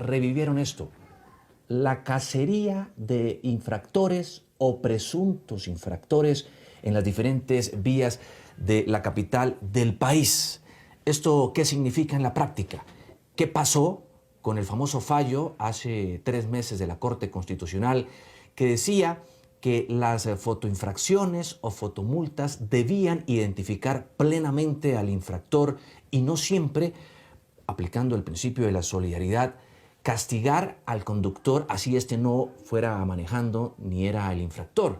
revivieron esto. La cacería de infractores o presuntos infractores en las diferentes vías de la capital del país. ¿Esto qué significa en la práctica? ¿Qué pasó con el famoso fallo hace 3 meses de la Corte Constitucional que decía que las fotoinfracciones o fotomultas debían identificar plenamente al infractor y no siempre, aplicando el principio de la solidaridad, castigar al conductor así este no fuera manejando ni era el infractor?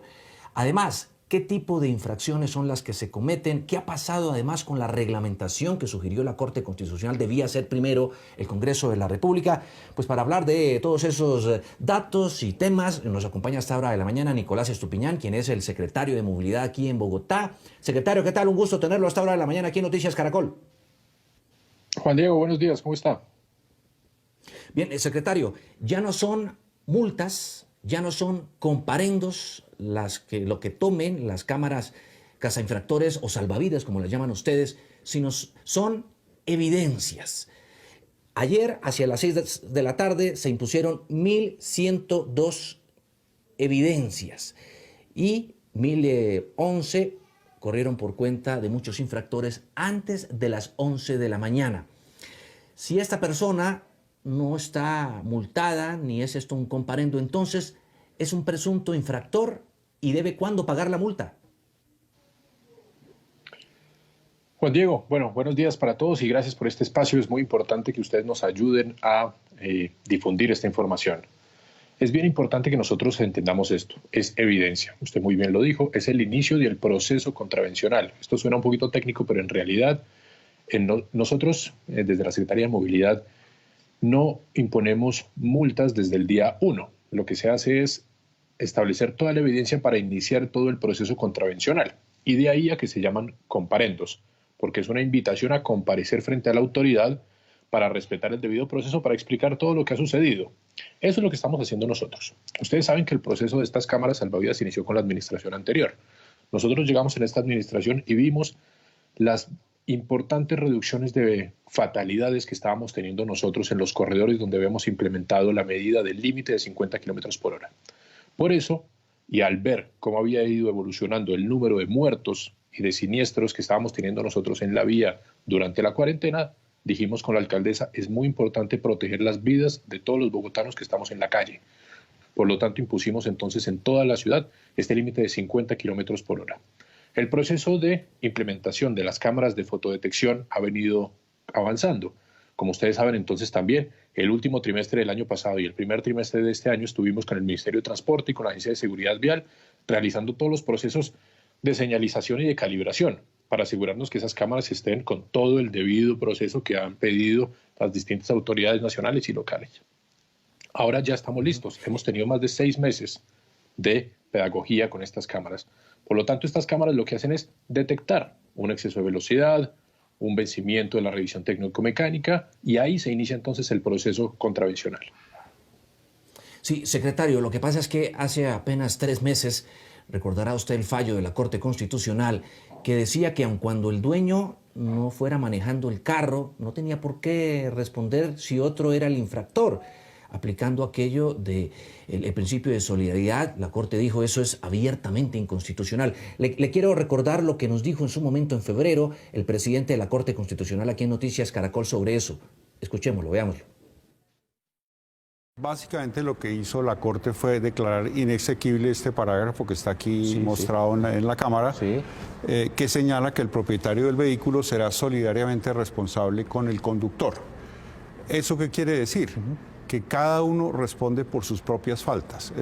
Además, ¿qué tipo de infracciones son las que se cometen? ¿Qué ha pasado además con la reglamentación que sugirió la Corte Constitucional? Debía ser primero el Congreso de la República. Pues para hablar de todos esos datos y temas, nos acompaña a esta hora de la mañana Nicolás Estupiñán, quien es el secretario de Movilidad aquí en Bogotá. Secretario, ¿qué tal? Un gusto tenerlo a esta hora de la mañana aquí en Noticias Caracol. Juan Diego, buenos días, ¿cómo está? Bien, secretario, ya no son multas, ya no son comparendos lo que tomen las cámaras cazainfractores o salvavidas, como las llaman ustedes, sino son evidencias. Ayer, hacia las 6 de la tarde, se impusieron 1.102 evidencias y 1.011 corrieron por cuenta de muchos infractores antes de las 11 de la mañana. Si esta persona no está multada, ni es esto un comparendo, entonces es un presunto infractor y debe ¿cuándo pagar la multa? Juan Diego, bueno, buenos días para todos y gracias por este espacio. Es muy importante que ustedes nos ayuden a difundir esta información. Es bien importante que nosotros entendamos esto. Es evidencia, usted muy bien lo dijo, es el inicio del proceso contravencional. Esto suena un poquito técnico, pero en realidad nosotros, desde la Secretaría de Movilidad, no imponemos multas desde el día 1. Lo que se hace es establecer toda la evidencia para iniciar todo el proceso contravencional. Y de ahí a que se llaman comparendos, porque es una invitación a comparecer frente a la autoridad para respetar el debido proceso, para explicar todo lo que ha sucedido. Eso es lo que estamos haciendo nosotros. Ustedes saben que el proceso de estas cámaras salvavidas inició con la administración anterior. Nosotros llegamos en esta administración y vimos las importantes reducciones de fatalidades que estábamos teniendo nosotros en los corredores donde habíamos implementado la medida del límite de 50 kilómetros por hora. Por eso, y al ver cómo había ido evolucionando el número de muertos y de siniestros que estábamos teniendo nosotros en la vía durante la cuarentena, dijimos con la alcaldesa, es muy importante proteger las vidas de todos los bogotanos que estamos en la calle. Por lo tanto, impusimos entonces en toda la ciudad este límite de 50 kilómetros por hora. El proceso de implementación de las cámaras de fotodetección ha venido avanzando. Como ustedes saben, entonces también el último trimestre del año pasado y el primer trimestre de este año estuvimos con el Ministerio de Transporte y con la Agencia de Seguridad Vial realizando todos los procesos de señalización y de calibración para asegurarnos que esas cámaras estén con todo el debido proceso que han pedido las distintas autoridades nacionales y locales. Ahora ya estamos listos. Hemos tenido más de 6 meses de pedagogía con estas cámaras. Por lo tanto, estas cámaras lo que hacen es detectar un exceso de velocidad, un vencimiento de la revisión técnico-mecánica y ahí se inicia entonces el proceso contravencional. Sí, secretario, lo que pasa es que hace apenas 3 meses, recordará usted el fallo de la Corte Constitucional que decía que aun cuando el dueño no fuera manejando el carro, no tenía por qué responder si otro era el infractor. Aplicando aquello del principio de solidaridad, la Corte dijo eso es abiertamente inconstitucional. Le quiero recordar lo que nos dijo en su momento en febrero el presidente de la Corte Constitucional aquí en Noticias Caracol sobre eso. Escuchémoslo, veámoslo. Básicamente lo que hizo la Corte fue declarar inexequible este parágrafo que está aquí mostrado en la Cámara, que señala que el propietario del vehículo será solidariamente responsable con el conductor. ¿Eso qué quiere decir? Que cada uno responde por sus propias faltas.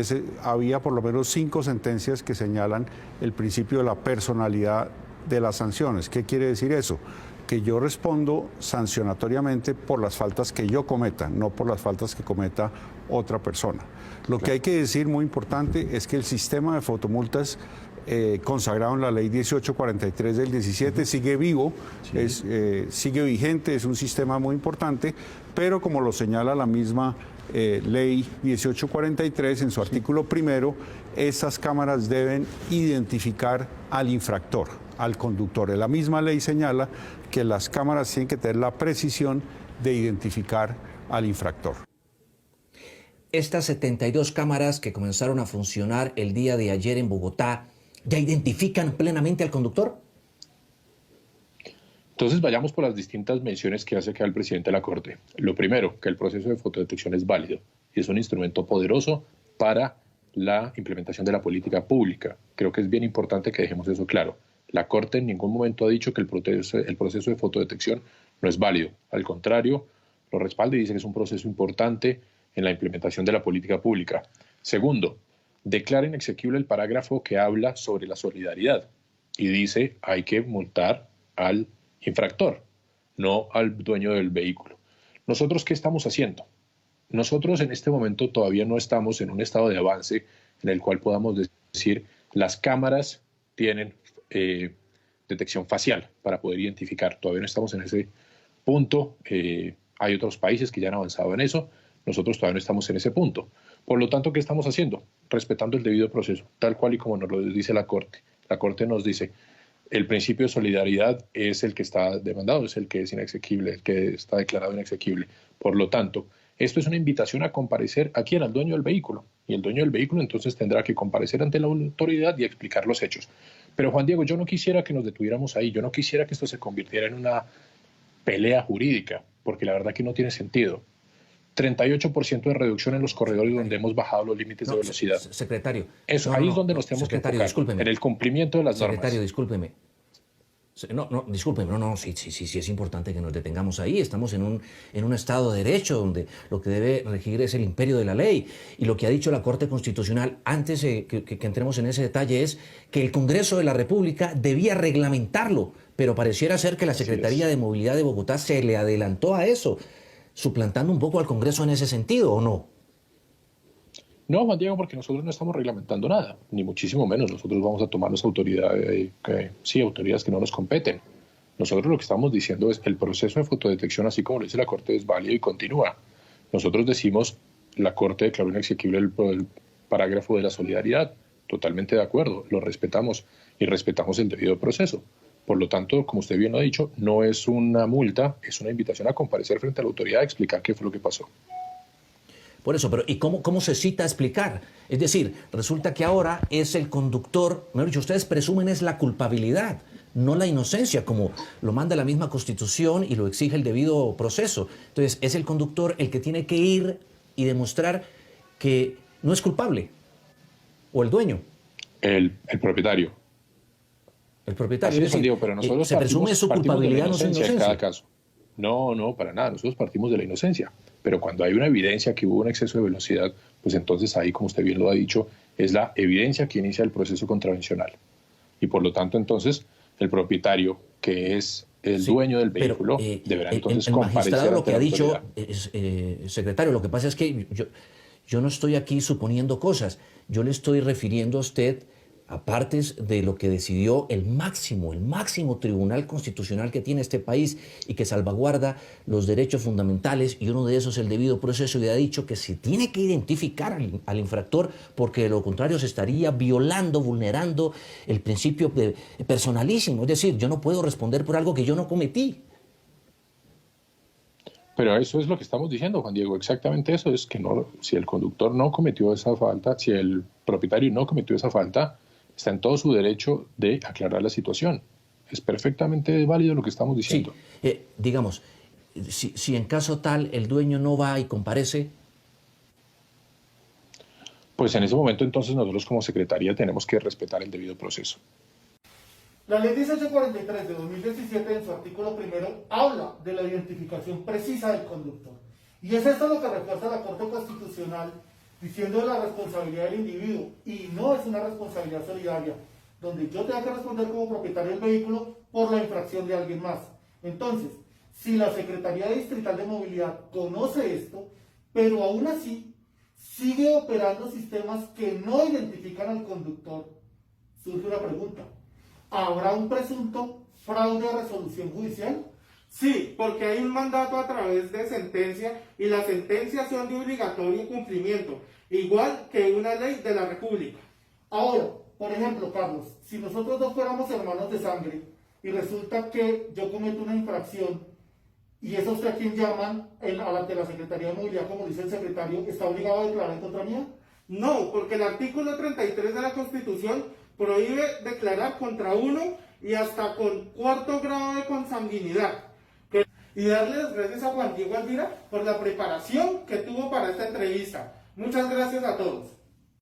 Había por lo menos 5 sentencias que señalan el principio de la personalidad de las sanciones. ¿Qué quiere decir eso? Que yo respondo sancionatoriamente por las faltas que yo cometa, no por las faltas que cometa otra persona. Lo que hay que decir, muy importante, es que el sistema de fotomultas consagrado en la ley 1843 del 17 sigue vivo, sigue vigente, es un sistema muy importante, pero como lo señala la misma ley 1843 en su artículo primero, estas cámaras deben identificar al infractor, al conductor. La misma ley señala que las cámaras tienen que tener la precisión de identificar al infractor. estas 72 cámaras que comenzaron a funcionar el día de ayer en Bogotá, ¿ya identifican plenamente al conductor? Entonces vayamos por las distintas menciones que hace acá el presidente de la Corte. Lo primero, que el proceso de fotodetección es válido y es un instrumento poderoso para la implementación de la política pública. Creo que es bien importante que dejemos eso claro. La Corte en ningún momento ha dicho que el proceso de fotodetección no es válido. Al contrario, lo respalda y dice que es un proceso importante en la implementación de la política pública. Segundo, declara inexequible el parágrafo que habla sobre la solidaridad y dice hay que multar al infractor, no al dueño del vehículo. ¿Nosotros qué estamos haciendo? Nosotros en este momento todavía no estamos en un estado de avance en el cual podamos decir las cámaras tienen detección facial para poder identificar. Todavía no estamos en ese punto. Hay otros países que ya han avanzado en eso. Nosotros todavía no estamos en ese punto. Por lo tanto, ¿qué estamos haciendo? Respetando el debido proceso, tal cual y como nos lo dice la Corte. La Corte nos dice, el principio de solidaridad es el que está demandado, es el que es inexequible, el que está declarado inexequible. Por lo tanto, esto es una invitación a comparecer a quién, al dueño del vehículo. Y el dueño del vehículo entonces tendrá que comparecer ante la autoridad y explicar los hechos. Pero Juan Diego, yo no quisiera que nos detuviéramos ahí, yo no quisiera que esto se convirtiera en una pelea jurídica, porque la verdad que no tiene sentido. 38% de reducción en los corredores donde hemos bajado los límites de velocidad. Secretario. Eso, ahí es donde nos tenemos que enfocar, discúlpeme. en el cumplimiento de las normas. Secretario, discúlpeme. Discúlpeme, sí, es importante que nos detengamos ahí. Estamos en un Estado de Derecho donde lo que debe regir es el imperio de la ley. Y lo que ha dicho la Corte Constitucional, antes que entremos en ese detalle, es que el Congreso de la República debía reglamentarlo, pero pareciera ser que la Secretaría de Movilidad de Bogotá se le adelantó a eso, suplantando un poco al Congreso en ese sentido, ¿o no? No, Juan Diego, porque nosotros no estamos reglamentando nada, ni muchísimo menos. Nosotros vamos a tomarnos autoridades que no nos competen. Nosotros lo que estamos diciendo es que el proceso de fotodetección, así como lo dice la Corte, es válido y continúa. Nosotros decimos, la Corte declaró inexequible el parágrafo de la solidaridad. Totalmente de acuerdo, lo respetamos y respetamos el debido proceso. Por lo tanto, como usted bien lo ha dicho, no es una multa, es una invitación a comparecer frente a la autoridad a explicar qué fue lo que pasó. Por eso, pero ¿y cómo se cita a explicar? Es decir, resulta que ahora es el conductor, mejor dicho, ustedes presumen es la culpabilidad, no la inocencia, como lo manda la misma Constitución y lo exige el debido proceso. Entonces, es el conductor el que tiene que ir y demostrar que no es culpable, o el dueño. El propietario. El propietario. Así es, Juan Diego, pero nosotros se presume su culpabilidad, no su inocencia. En cada caso. No, para nada. Nosotros partimos de la inocencia. Pero cuando hay una evidencia que hubo un exceso de velocidad, pues entonces ahí, como usted bien lo ha dicho, es la evidencia que inicia el proceso contravencional. Y por lo tanto, entonces, el propietario, que es el dueño del vehículo, deberá entonces comparecer ante la autoridad. Lo que ha dicho, secretario, lo que pasa es que yo no estoy aquí suponiendo cosas. Yo le estoy refiriendo a usted a partes de lo que decidió el máximo tribunal constitucional que tiene este país y que salvaguarda los derechos fundamentales, y uno de esos es el debido proceso, y ha dicho que se tiene que identificar al infractor, porque de lo contrario se estaría violando, vulnerando el principio personalísimo. Es decir, yo no puedo responder por algo que yo no cometí. Pero eso es lo que estamos diciendo, Juan Diego, exactamente eso, es que no, si el conductor no cometió esa falta, si el propietario no cometió esa falta, está en todo su derecho de aclarar la situación. Es perfectamente válido lo que estamos diciendo. Sí, digamos, si en caso tal el dueño no va y comparece, pues en ese momento entonces nosotros como Secretaría tenemos que respetar el debido proceso. La ley 1843 de 2017 en su artículo primero habla de la identificación precisa del conductor. Y es esto lo que refuerza la Corte Constitucional, diciendo de la responsabilidad del individuo, y no es una responsabilidad solidaria, donde yo tenga que responder como propietario del vehículo por la infracción de alguien más. Entonces, si la Secretaría Distrital de Movilidad conoce esto, pero aún así sigue operando sistemas que no identifican al conductor, surge una pregunta: ¿habrá un presunto fraude de resolución judicial? Sí, porque hay un mandato a través de sentencia y las sentencias son de obligatorio cumplimiento, igual que una ley de la República. Ahora, por ejemplo, Carlos, si nosotros dos fuéramos hermanos de sangre y resulta que yo cometo una infracción ¿Y es a usted a quien llaman ante la Secretaría de Movilidad, como dice el secretario, está obligado a declarar en contra mía? No, porque el artículo 33 de la Constitución prohíbe declarar contra uno y hasta con 4º grado de consanguinidad. Y darle las gracias a Juan Diego Alvira por la preparación que tuvo para esta entrevista. Muchas gracias a todos.